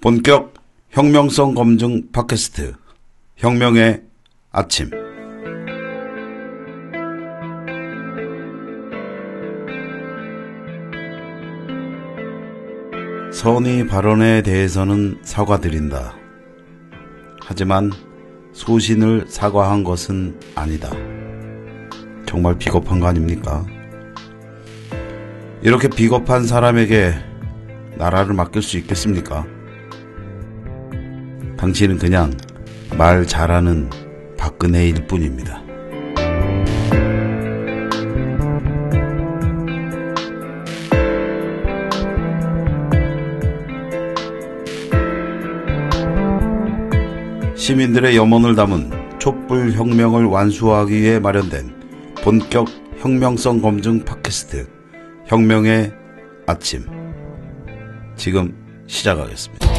본격 혁명성 검증 팟캐스트 혁명의 아침. 선의 발언에 대해서는 사과드린다. 하지만 소신을 사과한 것은 아니다. 정말 비겁한 거 아닙니까? 이렇게 비겁한 사람에게 나라를 맡길 수 있겠습니까? 당신은 그냥 말 잘하는 박근혜일 뿐입니다. 시민들의 염원을 담은 촛불 혁명을 완수하기 위해 마련된 본격 혁명성 검증 팟캐스트 혁명의 아침. 지금 시작하겠습니다.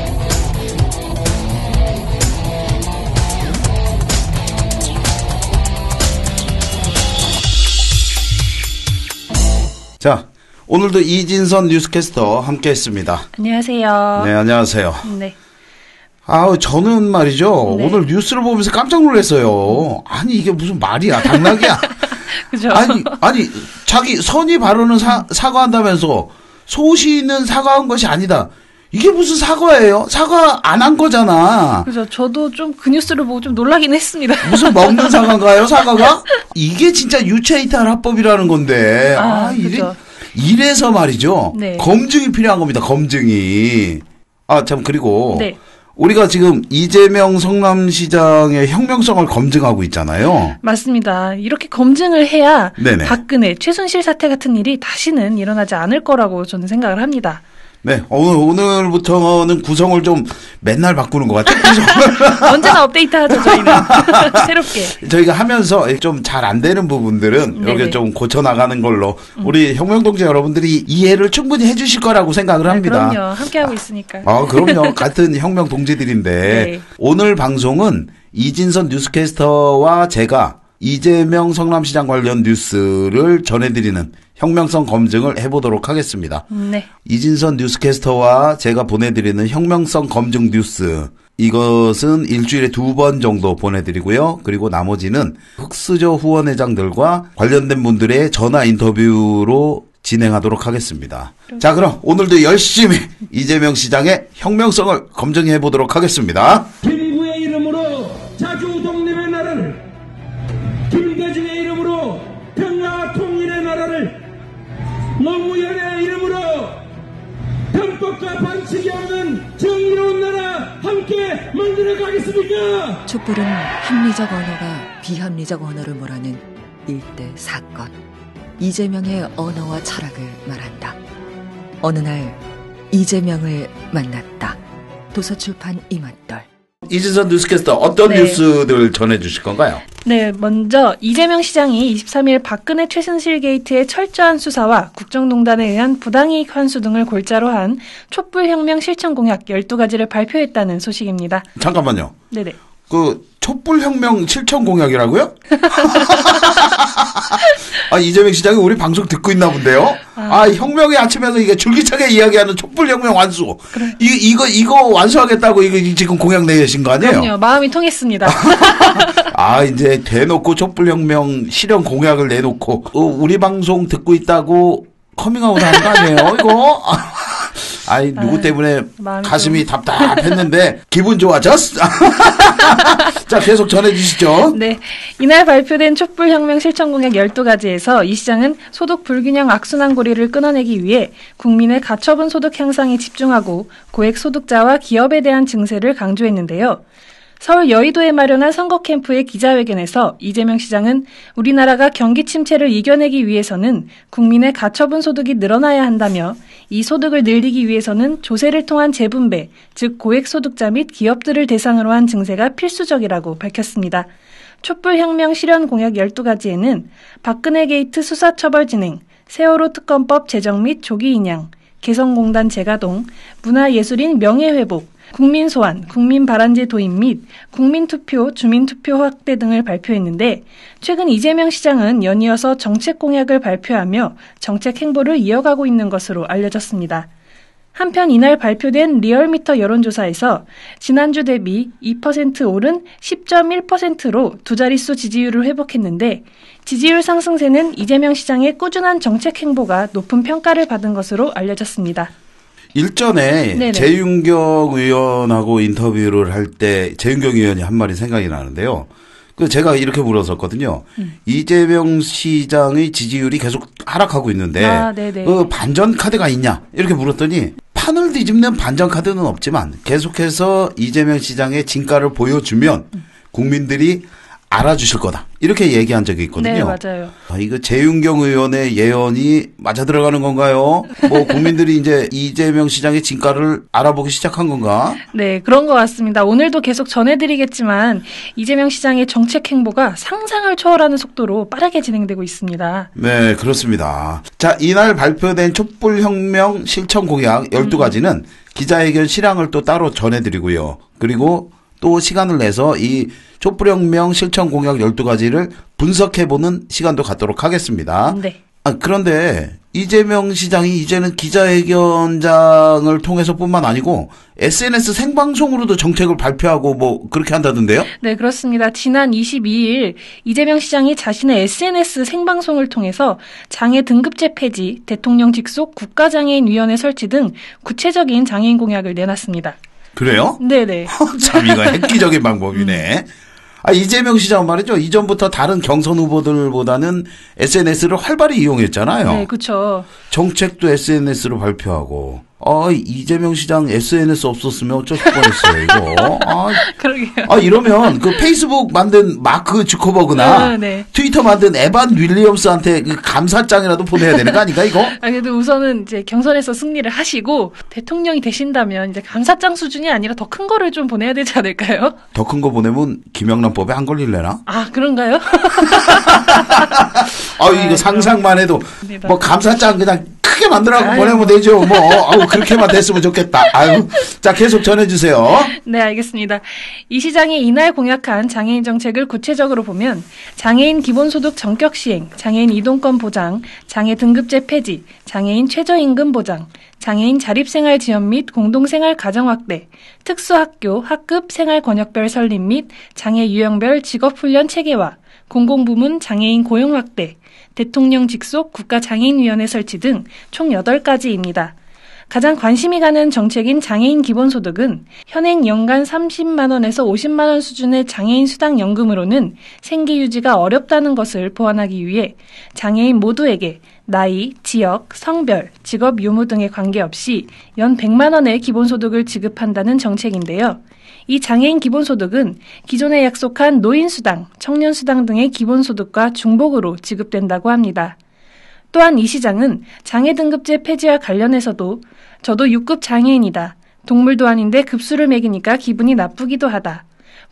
자, 오늘도 이진선 뉴스캐스터 함께 했습니다. 안녕하세요. 네, 안녕하세요. 네. 저는 말이죠. 네. 오늘 뉴스를 보면서 깜짝 놀랐어요. 아니, 이게 무슨 말이야. 당나귀야. 그죠? 아니, 자기 선의 발언은 사과한다면서 소신은 사과한 것이 아니다. 이게 무슨 사과예요? 사과 안 한 거잖아. 그죠. 저도 좀 그 뉴스를 보고 좀 놀라긴 했습니다. 무슨 먹는 사과인가요, 사과가? 이게 진짜 유체이탈 합법이라는 건데. 그죠. 이래서 말이죠. 네. 검증이 필요한 겁니다, 검증이. 참, 그리고. 네. 우리가 지금 이재명 성남시장의 혁명성을 검증하고 있잖아요. 맞습니다. 이렇게 검증을 해야 네네. 박근혜, 최순실 사태 같은 일이 다시는 일어나지 않을 거라고 저는 생각을 합니다. 네, 오늘부터는 구성을 좀 맨날 바꾸는 것 같아요. 언제나 업데이트하죠, 저희는. 새롭게. 저희가 하면서 좀 잘 안 되는 부분들은 네네. 이렇게 좀 고쳐나가는 걸로 우리 혁명동지 여러분들이 이해를 충분히 해주실 거라고 생각을 합니다. 그럼요. 함께하고 있으니까. 그럼요. 같은 혁명동지들인데 네. 오늘 방송은 이진선 뉴스캐스터와 제가 이재명 성남시장 관련 뉴스를 전해드리는 혁명성 검증을 해보도록 하겠습니다. 네. 이진선 뉴스캐스터와 제가 보내드리는 혁명성 검증 뉴스, 이것은 일주일에 2번 정도 보내드리고요. 그리고 나머지는 흑수저 후원회장들과 관련된 분들의 전화 인터뷰로 진행하도록 하겠습니다. 자, 그럼 오늘도 열심히 이재명 시장의 혁명성을 검증해 보도록 하겠습니다. 김구의 이름으로 자주 독립의 나라를, 김대중의 이름으로 평화 통일의 나라를, 노무현의 이름으로 편법과 반칙이 없는 정의로운 나라 함께 만들어 가겠습니까? 촛불은 합리적 언어가 비합리적 언어를 몰아낸 일대 사건. 이재명의 언어와 철학을 말한다. 어느 날 이재명을 만났다. 도서출판 이맛돌. 이진선 뉴스캐스터 어떤 네. 뉴스들 전해주실 건가요? 네, 먼저 이재명 시장이 23일 박근혜 최순실 게이트의 철저한 수사와 국정농단에 의한 부당이익 환수 등을 골자로 한 촛불혁명 실천 공약 12가지를 발표했다는 소식입니다. 잠깐만요. 네네. 촛불혁명 실천 공약이라고요? 이재명 시장이 우리 방송 듣고 있나 본데요? 혁명의 아침에서 이게 줄기차게 이야기하는 촛불혁명 완수. 그래. 이거 완수하겠다고 이거 지금 공약 내신 거 아니에요? 그럼요. 마음이 통했습니다. 이제 대놓고 촛불혁명 실현 공약을 내놓고, 우리 방송 듣고 있다고 커밍아웃 하는 거 아니에요, 이거? 누구 때문에 가슴이 답답했는데 기분 좋아졌어? 자, 계속 전해주시죠. 네. 이날 발표된 촛불혁명 실천공약 12가지에서 이 시장은 소득 불균형 악순환 고리를 끊어내기 위해 국민의 가처분 소득 향상에 집중하고 고액 소득자와 기업에 대한 증세를 강조했는데요. 서울 여의도에 마련한 선거 캠프의 기자회견에서 이재명 시장은 우리나라가 경기 침체를 이겨내기 위해서는 국민의 가처분 소득이 늘어나야 한다며 이 소득을 늘리기 위해서는 조세를 통한 재분배, 즉 고액 소득자 및 기업들을 대상으로 한 증세가 필수적이라고 밝혔습니다. 촛불혁명 실현 공약 12가지에는 박근혜 게이트 수사처벌 진행, 세월호 특검법 제정 및 조기 인양, 개성공단 재가동, 문화예술인 명예회복, 국민소환, 국민발안제 도입 및 국민투표, 주민투표 확대 등을 발표했는데 최근 이재명 시장은 연이어서 정책 공약을 발표하며 정책 행보를 이어가고 있는 것으로 알려졌습니다. 한편 이날 발표된 리얼미터 여론조사에서 지난주 대비 2% 오른 10.1%로 두 자릿수 지지율을 회복했는데 지지율 상승세는 이재명 시장의 꾸준한 정책 행보가 높은 평가를 받은 것으로 알려졌습니다. 일전에 네네. 재윤경 의원하고 인터뷰를 할 때 재윤경 의원이 한 말이 생각이 나는데요. 그 제가 이렇게 물었었거든요. 이재명 시장의 지지율이 계속 하락하고 있는데 네네. 그 반전 카드가 있냐 이렇게 물었더니 판을 뒤집는 반전 카드는 없지만 계속해서 이재명 시장의 진가를 보여주면 국민들이 알아주실 거다 이렇게 얘기한 적이 있거든요. 네, 맞아요. 이거 재윤경 의원의 예언이 맞아 들어가는 건가요? 뭐 국민들이 이제 이재명 시장의 진가를 알아보기 시작한 건가? 네, 그런 것 같습니다. 오늘도 계속 전해드리겠지만 이재명 시장의 정책 행보가 상상을 초월하는 속도로 빠르게 진행되고 있습니다. 네, 그렇습니다. 자, 이날 발표된 촛불혁명 실천 공약 12가지는 기자회견 실황을 또 따로 전해드리고요. 그리고 또 시간을 내서 이 촛불혁명 실천 공약 12가지를 분석해보는 시간도 갖도록 하겠습니다. 네. 그런데 이재명 시장이 이제는 기자회견장을 통해서뿐만 아니고 SNS 생방송으로도 정책을 발표하고 뭐 그렇게 한다던데요? 네, 그렇습니다. 지난 22일 이재명 시장이 자신의 SNS 생방송을 통해서 장애 등급제 폐지, 대통령 직속 국가장애인위원회 설치 등 구체적인 장애인 공약을 내놨습니다. 그래요? 네네. 참 이거 획기적인 방법이네. 이재명 시장은 말이죠. 이전부터 다른 경선 후보들보다는 SNS를 활발히 이용했잖아요. 네, 그렇죠. 정책도 SNS로 발표하고. 이재명 시장 SNS 없었으면 어쩔 뻔했어요, 이거. 그러게요. 이러면 그 페이스북 만든 마크 주커버그나 네. 트위터 만든 에반 윌리엄스한테 그 감사장이라도 보내야 되는 거 아닌가, 이거? 그래도 우선은 이제 경선에서 승리를 하시고 대통령이 되신다면 이제 감사장 수준이 아니라 더 큰 거를 좀 보내야 되지 않을까요? 더 큰 거 보내면 김영란법에 안 걸릴래나? 그런가요? 이거 상상만 해도 맞습니다. 뭐 감사장 그냥 크게 만들어갖고 보내면 되죠. 뭐 그렇게만 됐으면 좋겠다. 자 계속 전해주세요. 네, 알겠습니다. 이 시장이 이날 공약한 장애인 정책을 구체적으로 보면 장애인 기본소득 전격 시행, 장애인 이동권 보장, 장애 등급제 폐지, 장애인 최저임금 보장, 장애인 자립생활 지원 및 공동생활 가정 확대, 특수학교 학급 생활 권역별 설립 및 장애 유형별 직업훈련 체계화, 공공부문 장애인 고용 확대, 대통령 직속 국가장애인위원회 설치 등 총 8가지입니다. 가장 관심이 가는 정책인 장애인 기본소득은 현행 연간 30만 원에서 50만 원 수준의 장애인 수당연금으로는 생계 유지가 어렵다는 것을 보완하기 위해 장애인 모두에게 나이, 지역, 성별, 직업 유무 등에 관계없이 연 100만 원의 기본소득을 지급한다는 정책인데요. 이 장애인 기본소득은 기존에 약속한 노인수당, 청년수당 등의 기본소득과 중복으로 지급된다고 합니다. 또한 이 시장은 장애등급제 폐지와 관련해서도 저도 6급 장애인이다. 동물도 아닌데 급수를 매기니까 기분이 나쁘기도 하다.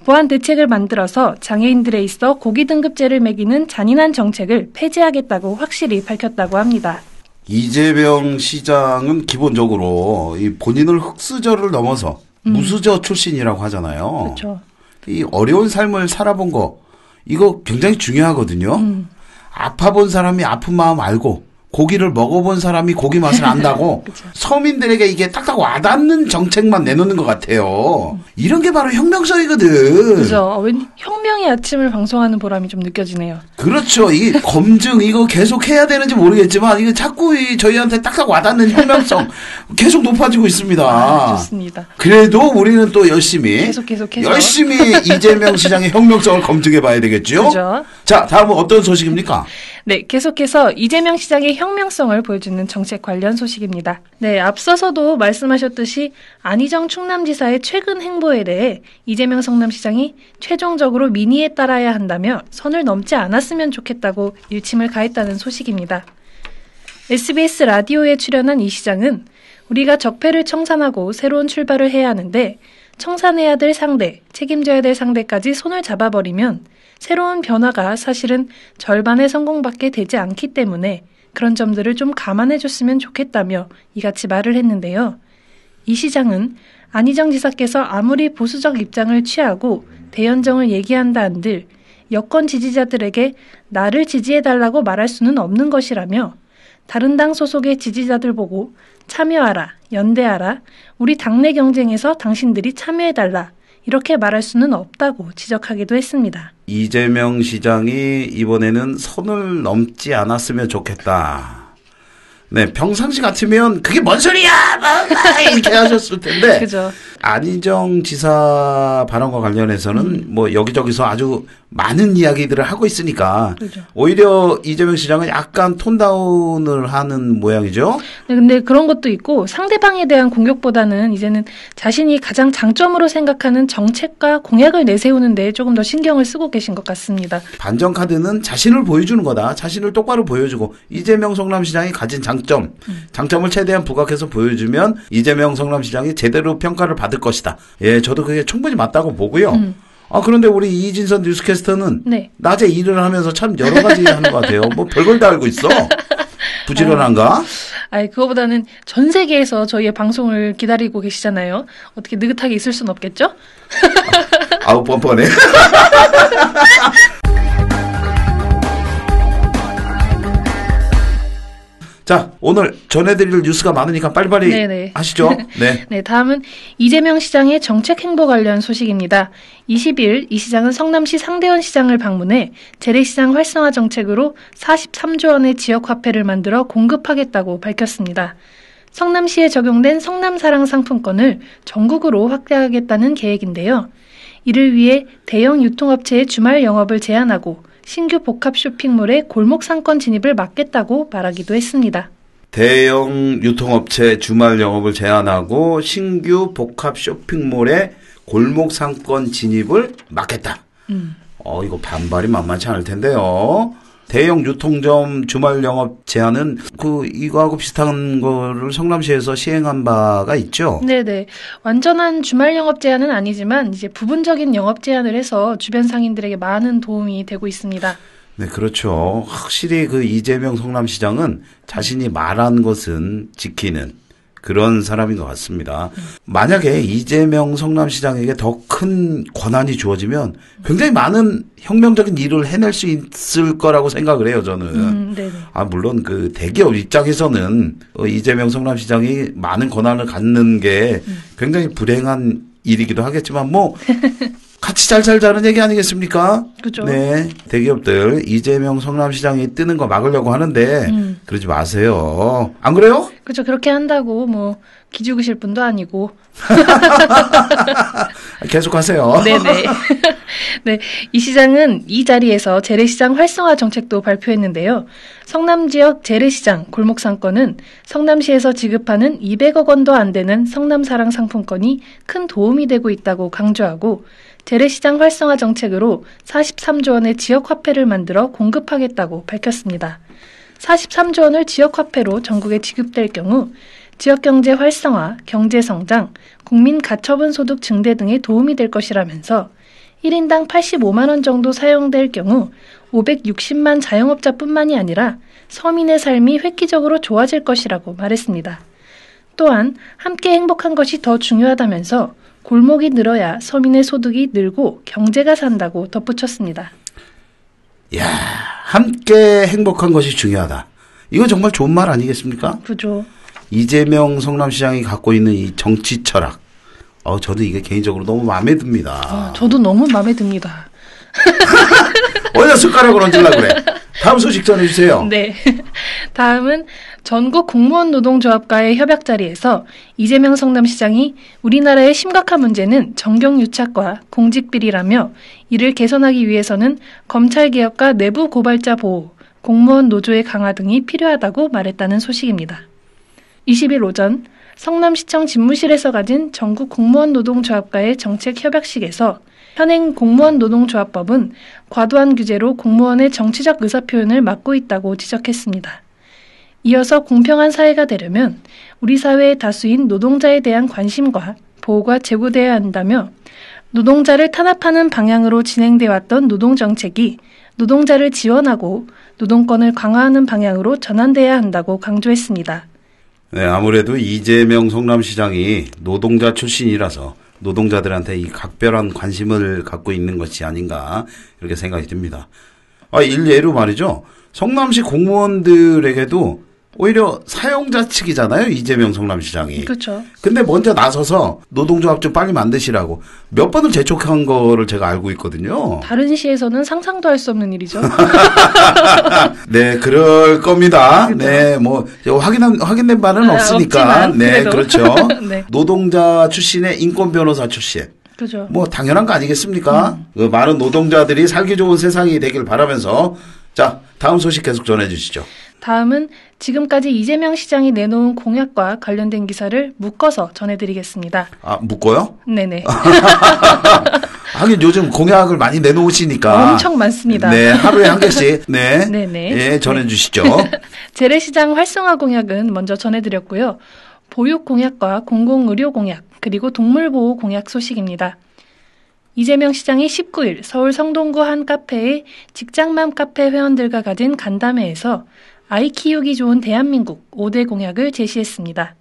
보완 대책을 만들어서 장애인들에 있어 고기등급제를 매기는 잔인한 정책을 폐지하겠다고 확실히 밝혔다고 합니다. 이재명 시장은 기본적으로 이 본인을 흑수저를 넘어서 무수저 출신이라고 하잖아요. 그렇죠. 이 어려운 삶을 살아본 거 이거 굉장히 중요하거든요. 아파본 사람이 아픈 마음 알고 고기를 먹어본 사람이 고기 맛을 안다고 서민들에게 이게 딱딱 와닿는 정책만 내놓는 것 같아요. 이런 게 바로 혁명성이거든. 그죠. 왠 혁명의 아침을 방송하는 보람이 좀 느껴지네요. 그렇죠. 이게 검증 이거 계속 해야 되는지 모르겠지만 이거 자꾸 저희한테 딱딱 와닿는 혁명성 계속 높아지고 있습니다. 좋습니다. 그래도 우리는 또 열심히 계속해서 열심히 이재명 시장의 혁명성을 검증해 봐야 되겠죠. 그죠. 자, 다음은 어떤 소식입니까? 네, 계속해서 이재명 시장의 혁명성을 보여주는 정책 관련 소식입니다. 네, 앞서서도 말씀하셨듯이 안희정 충남지사의 최근 행보에 대해 이재명 성남시장이 최종적으로 민의에 따라야 한다며 선을 넘지 않았으면 좋겠다고 일침을 가했다는 소식입니다. SBS 라디오에 출연한 이 시장은 우리가 적폐를 청산하고 새로운 출발을 해야 하는데 청산해야 될 상대, 책임져야 될 상대까지 손을 잡아버리면 새로운 변화가 사실은 절반의 성공밖에 되지 않기 때문에 그런 점들을 좀 감안해줬으면 좋겠다며 이같이 말을 했는데요. 이 시장은 안희정 지사께서 아무리 보수적 입장을 취하고 대연정을 얘기한다 한들 여권 지지자들에게 나를 지지해달라고 말할 수는 없는 것이라며 다른 당 소속의 지지자들 보고 참여하라, 연대하라, 우리 당내 경쟁에서 당신들이 참여해달라 이렇게 말할 수는 없다고 지적하기도 했습니다. 이재명 시장이 이번에는 선을 넘지 않았으면 좋겠다. 네, 평상시 같으면 그게 뭔 소리야! 이렇게 하셨을 텐데 그죠. 안희정 지사 발언과 관련해서는 뭐 여기저기서 아주 많은 이야기들을 하고 있으니까 그죠. 오히려 이재명 시장은 약간 톤다운을 하는 모양이죠. 네, 근데 그런 것도 있고 상대방에 대한 공격보다는 이제는 자신이 가장 장점으로 생각하는 정책과 공약을 내세우는 데 조금 더 신경을 쓰고 계신 것 같습니다. 반전 카드는 자신을 보여주는 거다. 자신을 똑바로 보여주고 이재명 성남시장이 가진 장점을 최대한 부각해서 보여주면 이재명 성남시장이 제대로 평가를 받을 것이다. 예, 저도 그게 충분히 맞다고 보고요. 그런데 우리 이진선 뉴스캐스터는 네. 낮에 일을 하면서 참 여러 가지 하는 것 같아요. 뭐 별걸 다 알고 있어. 부지런한가? 그거보다는 전 세계에서 저희의 방송을 기다리고 계시잖아요. 어떻게 느긋하게 있을 순 없겠죠? 아우 뻔뻔해. 자, 오늘 전해드릴 뉴스가 많으니까 빨리빨리 네네. 하시죠. 네. 네, 다음은 이재명 시장의 정책 행보 관련 소식입니다. 20일 이 시장은 성남시 상대원 시장을 방문해 재래시장 활성화 정책으로 43조 원의 지역화폐를 만들어 공급하겠다고 밝혔습니다. 성남시에 적용된 성남사랑 상품권을 전국으로 확대하겠다는 계획인데요. 이를 위해 대형 유통업체의 주말 영업을 제한하고 신규 복합 쇼핑몰의 골목 상권 진입을 막겠다고 말하기도 했습니다. 대형 유통업체 주말 영업을 제한하고 신규 복합 쇼핑몰의 골목 상권 진입을 막겠다. 이거 반발이 만만치 않을 텐데요. 대형 유통점 주말 영업 제한은 이거하고 비슷한 거를 성남시에서 시행한 바가 있죠. 네네. 완전한 주말 영업 제한은 아니지만 이제 부분적인 영업 제한을 해서 주변 상인들에게 많은 도움이 되고 있습니다. 네, 그렇죠. 확실히 이재명 성남시장은 자신이 말한 것은 지키는 그런 사람인 것 같습니다. 만약에 이재명 성남시장에게 더 큰 권한이 주어지면 굉장히 많은 혁명적인 일을 해낼 수 있을 거라고 생각을 해요, 저는. 네네. 물론 대기업 입장에서는 이재명 성남시장이 많은 권한을 갖는 게 굉장히 불행한 일이기도 하겠지만 같이 잘 살자는 얘기 아니겠습니까? 그죠. 네. 대기업들 이재명 성남시장이 뜨는 거 막으려고 하는데 그러지 마세요. 안 그래요? 그렇죠. 그렇게 한다고 기죽으실 분도 아니고. 계속하세요. 네네. 네, 이 시장은 이 자리에서 재래시장 활성화 정책도 발표했는데요. 성남 지역 재래시장 골목상권은 성남시에서 지급하는 200억 원도 안 되는 성남사랑 상품권이 큰 도움이 되고 있다고 강조하고 재래시장 활성화 정책으로 43조 원의 지역화폐를 만들어 공급하겠다고 밝혔습니다. 43조 원을 지역화폐로 전국에 지급될 경우 지역경제 활성화, 경제성장, 국민 가처분 소득 증대 등에 도움이 될 것이라면서 1인당 85만 원 정도 사용될 경우 560만 자영업자뿐만이 아니라 서민의 삶이 획기적으로 좋아질 것이라고 말했습니다. 또한 함께 행복한 것이 더 중요하다면서 골목이 늘어야 서민의 소득이 늘고 경제가 산다고 덧붙였습니다. 야, 함께 행복한 것이 중요하다. 이거 정말 좋은 말 아니겠습니까? 그죠. 이재명 성남시장이 갖고 있는 이 정치 철학. 저도 이게 개인적으로 너무 마음에 듭니다. 저도 너무 마음에 듭니다. 어디다 숟가락을 얹으려고 그래. 다음 소식 전해주세요. 네. 다음은 전국 공무원 노동조합과의 협약 자리에서 이재명 성남시장이 우리나라의 심각한 문제는 정경유착과 공직비리라며 이를 개선하기 위해서는 검찰개혁과 내부 고발자 보호, 공무원 노조의 강화 등이 필요하다고 말했다는 소식입니다. 20일 오전 성남시청 집무실에서 가진 전국 공무원 노동조합과의 정책 협약식에서 현행 공무원 노동조합법은 과도한 규제로 공무원의 정치적 의사표현을 막고 있다고 지적했습니다. 이어서 공평한 사회가 되려면 우리 사회의 다수인 노동자에 대한 관심과 보호가 제고되어야 한다며 노동자를 탄압하는 방향으로 진행돼 왔던 노동정책이 노동자를 지원하고 노동권을 강화하는 방향으로 전환돼야 한다고 강조했습니다. 네, 아무래도 이재명 성남시장이 노동자 출신이라서 노동자들한테 이 각별한 관심을 갖고 있는 것이 아닌가 이렇게 생각이 듭니다. 일례로 말이죠. 성남시 공무원들에게도 오히려 사용자 측이잖아요. 이재명 성남시장이. 그렇죠. 근데 먼저 나서서 노동조합 좀 빨리 만드시라고 몇 번을 재촉한 거를 제가 알고 있거든요. 다른 시에서는 상상도 할 수 없는 일이죠. 네, 그럴 겁니다. 그렇죠. 네, 뭐 확인된 바는 없으니까. 없지만, 네, 그래도. 그렇죠. 네. 노동자 출신의 인권 변호사 출신. 그죠. 뭐 당연한 거 아니겠습니까? 그 많은 노동자들이 살기 좋은 세상이 되길 바라면서 자, 다음 소식 계속 전해 주시죠. 다음은 지금까지 이재명 시장이 내놓은 공약과 관련된 기사를 묶어서 전해드리겠습니다. 아, 묶어요? 네네. 하긴 요즘 공약을 많이 내놓으시니까. 엄청 많습니다. 네, 하루에 한 개씩. 네. 네네. 예, 전해 주시죠. 재래시장 활성화 공약은 먼저 전해드렸고요. 보육 공약과 공공의료 공약, 그리고 동물보호 공약 소식입니다. 이재명 시장이 19일 서울 성동구 한 카페의 직장맘 카페 회원들과 가진 간담회에서 아이 키우기 좋은 대한민국 5대 공약을 제시했습니다.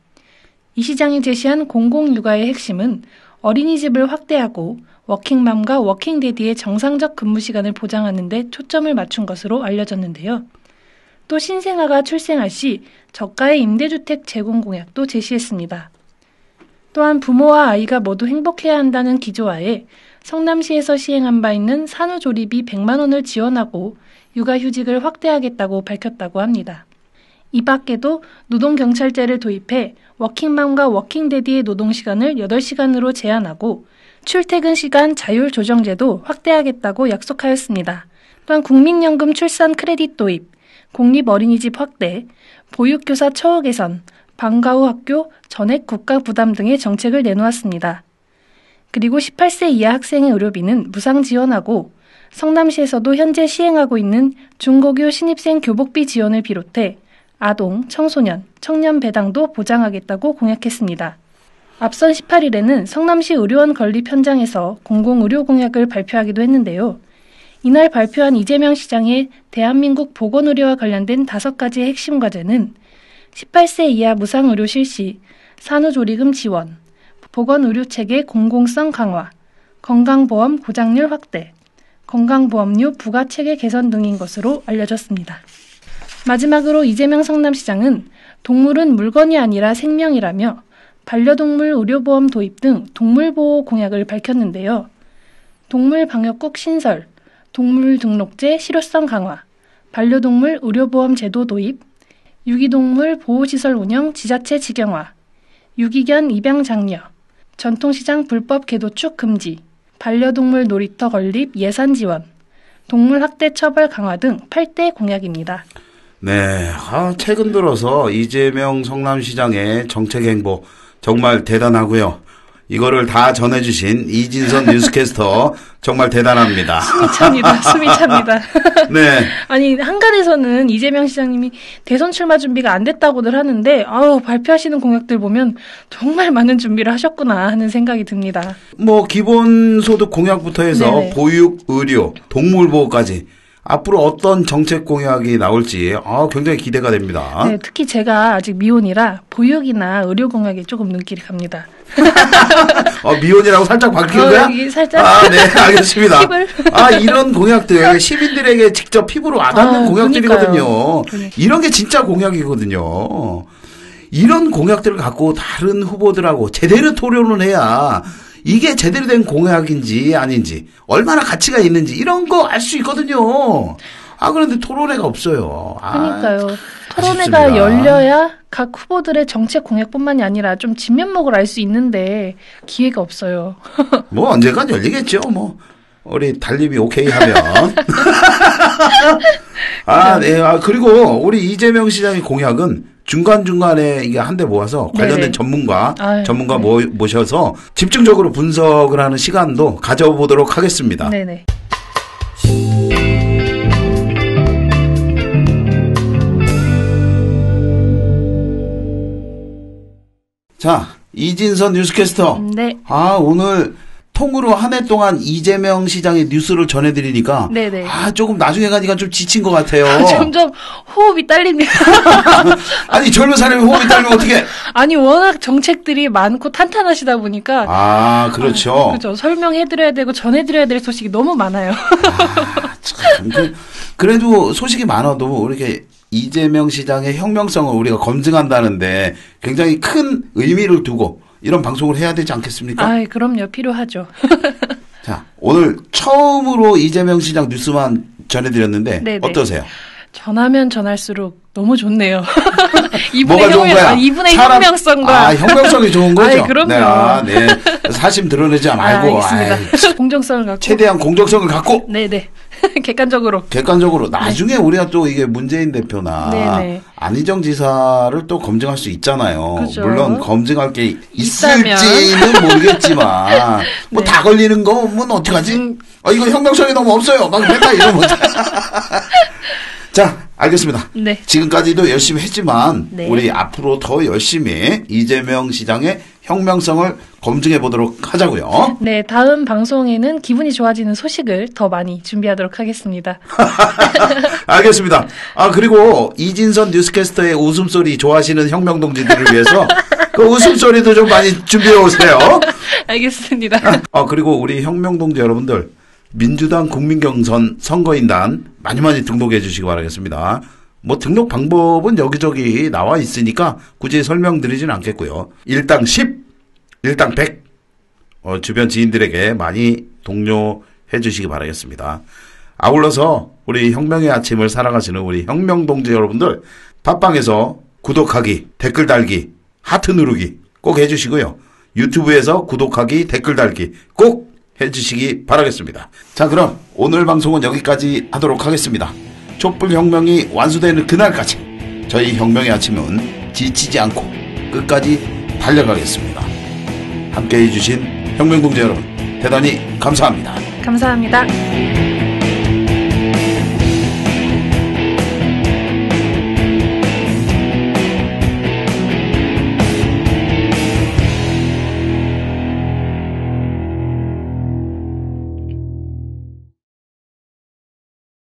이 시장이 제시한 공공육아의 핵심은 어린이집을 확대하고 워킹맘과 워킹데디의 정상적 근무 시간을 보장하는 데 초점을 맞춘 것으로 알려졌는데요. 또 신생아가 출생할 시 저가의 임대주택 제공 공약도 제시했습니다. 또한 부모와 아이가 모두 행복해야 한다는 기조하에 성남시에서 시행한 바 있는 산후조리비 100만 원을 지원하고 육아휴직을 확대하겠다고 밝혔다고 합니다. 이 밖에도 노동경찰제를 도입해 워킹맘과 워킹데디의 노동시간을 8시간으로 제한하고 출퇴근 시간 자율조정제도 확대하겠다고 약속하였습니다. 또한 국민연금 출산 크레딧 도입, 공립어린이집 확대, 보육교사 처우 개선, 방과 후 학교 전액 국가 부담 등의 정책을 내놓았습니다. 그리고 18세 이하 학생의 의료비는 무상 지원하고 성남시에서도 현재 시행하고 있는 중고교 신입생 교복비 지원을 비롯해 아동, 청소년, 청년 배당도 보장하겠다고 공약했습니다. 앞선 18일에는 성남시 의료원 건립 현장에서 공공의료 공약을 발표하기도 했는데요. 이날 발표한 이재명 시장의 대한민국 보건의료와 관련된 5가지의 핵심 과제는 18세 이하 무상의료 실시, 산후조리금 지원, 보건의료체계 공공성 강화, 건강보험 보장률 확대, 건강보험료 부과체계 개선 등인 것으로 알려졌습니다. 마지막으로 이재명 성남시장은 동물은 물건이 아니라 생명이라며 반려동물 의료보험 도입 등 동물보호 공약을 밝혔는데요. 동물방역국 신설, 동물등록제 실효성 강화, 반려동물 의료보험 제도 도입, 유기동물 보호시설 운영 지자체 직영화, 유기견 입양 장려, 전통시장 불법 개도축 금지, 반려동물 놀이터 건립 예산 지원, 동물 학대 처벌 강화 등 8대 공약입니다. 네, 최근 들어서 이재명 성남시장의 정책 행보 정말 대단하고요. 이거를 다 전해주신 이진선 뉴스캐스터 정말 대단합니다. 숨이 찹니다. 네. 아니 한간에서는 이재명 시장님이 대선 출마 준비가 안 됐다고들 하는데 발표하시는 공약들 보면 정말 많은 준비를 하셨구나 하는 생각이 듭니다. 뭐 기본소득 공약부터 해서 네네. 보육, 의료, 동물보호까지 앞으로 어떤 정책 공약이 나올지 굉장히 기대가 됩니다. 네, 특히 제가 아직 미혼이라 보육이나 의료 공약에 조금 눈길이 갑니다. 미혼이라고 살짝 밝히는 거야? 여기 살짝. 네, 알겠습니다. 팁을. 이런 공약들 시민들에게 직접 피부로 와닿는 공약들이거든요. 그러니까요. 이런 게 진짜 공약이거든요. 이런 공약들을 갖고 다른 후보들하고 제대로 토론을 해야 이게 제대로 된 공약인지 아닌지 얼마나 가치가 있는지 이런 거 알 수 있거든요. 그런데 토론회가 없어요. 그러니까요. 토론회가 아쉽습니다. 열려야 각 후보들의 정책 공약뿐만이 아니라 좀 진면목을 알 수 있는데 기회가 없어요. 뭐 언젠간 열리겠죠. 뭐 우리 달님이 오케이 하면. 네. 그리고 우리 이재명 시장의 공약은 중간중간에 이게 한데 모아서 관련된 네네. 전문가 네. 모셔서 집중적으로 분석을 하는 시간도 가져보도록 하겠습니다. 네네. 자, 이진선 뉴스캐스터. 네. 오늘 통으로 한 해 동안 이재명 시장의 뉴스를 전해드리니까 네네. 조금 나중에 가니까 좀 지친 것 같아요. 점점 호흡이 딸립니다. 아니 젊은 사람이 호흡이 딸리면 어떻게? 아니 워낙 정책들이 많고 탄탄하시다 보니까 그렇죠. 그렇죠. 설명해드려야 되고 전해드려야 될 소식이 너무 많아요. 참, 그래도 소식이 많아도 이렇게 이재명 시장의 혁명성을 우리가 검증한다는데 굉장히 큰 의미를 두고 이런 방송을 해야 되지 않겠습니까? 아, 그럼요. 필요하죠. 자, 오늘 처음으로 이재명 시장 뉴스만 전해드렸는데 네네. 어떠세요? 전하면 전할수록 너무 좋네요. 뭐가 좋은 거야? 이분의 혁명성과. 혁명성이 좋은 거죠? 아이, 그럼요. 네. 사심 드러내지 말고. 알겠습니다. 공정성을 갖고. 최대한 공정성을 갖고. 네네. 객관적으로. 나중에 우리가 또 이게 문재인 대표나 네네. 안희정 지사를 또 검증할 수 있잖아요. 그죠. 물론 검증할 게 있다면. 있을지는 모르겠지만 뭐 네. 다 걸리는 거면 어떡하지? 이거 혁명성이 너무 없어요. 막 맨날 이러면 자, 알겠습니다. 네. 지금까지도 열심히 했지만 네. 우리 앞으로 더 열심히 이재명 시장의 혁명성을 검증해 보도록 하자고요. 네, 다음 방송에는 기분이 좋아지는 소식을 더 많이 준비하도록 하겠습니다. 알겠습니다. 그리고 이진선 뉴스캐스터의 웃음소리 좋아하시는 혁명동지들을 위해서 그 웃음소리도 좀 많이 준비해 오세요. 알겠습니다. 그리고 우리 혁명동지 여러분들 민주당 국민경선 선거인단 많이 등록해 주시기 바라겠습니다. 뭐 등록 방법은 여기저기 나와 있으니까 굳이 설명드리진 않겠고요. 일당 10, 일당 100 주변 지인들에게 많이 독려해 주시기 바라겠습니다. 아울러서 우리 혁명의 아침을 살아가시는 우리 혁명동지 여러분들 팟빵에서 구독하기, 댓글 달기, 하트 누르기 꼭 해주시고요. 유튜브에서 구독하기, 댓글 달기 꼭 해주시기 바라겠습니다. 자, 그럼 오늘 방송은 여기까지 하도록 하겠습니다. 촛불혁명이 완수되는 그날까지 저희 혁명의 아침은 지치지 않고 끝까지 달려가겠습니다. 함께해 주신 혁명동지 여러분 대단히 감사합니다. 감사합니다.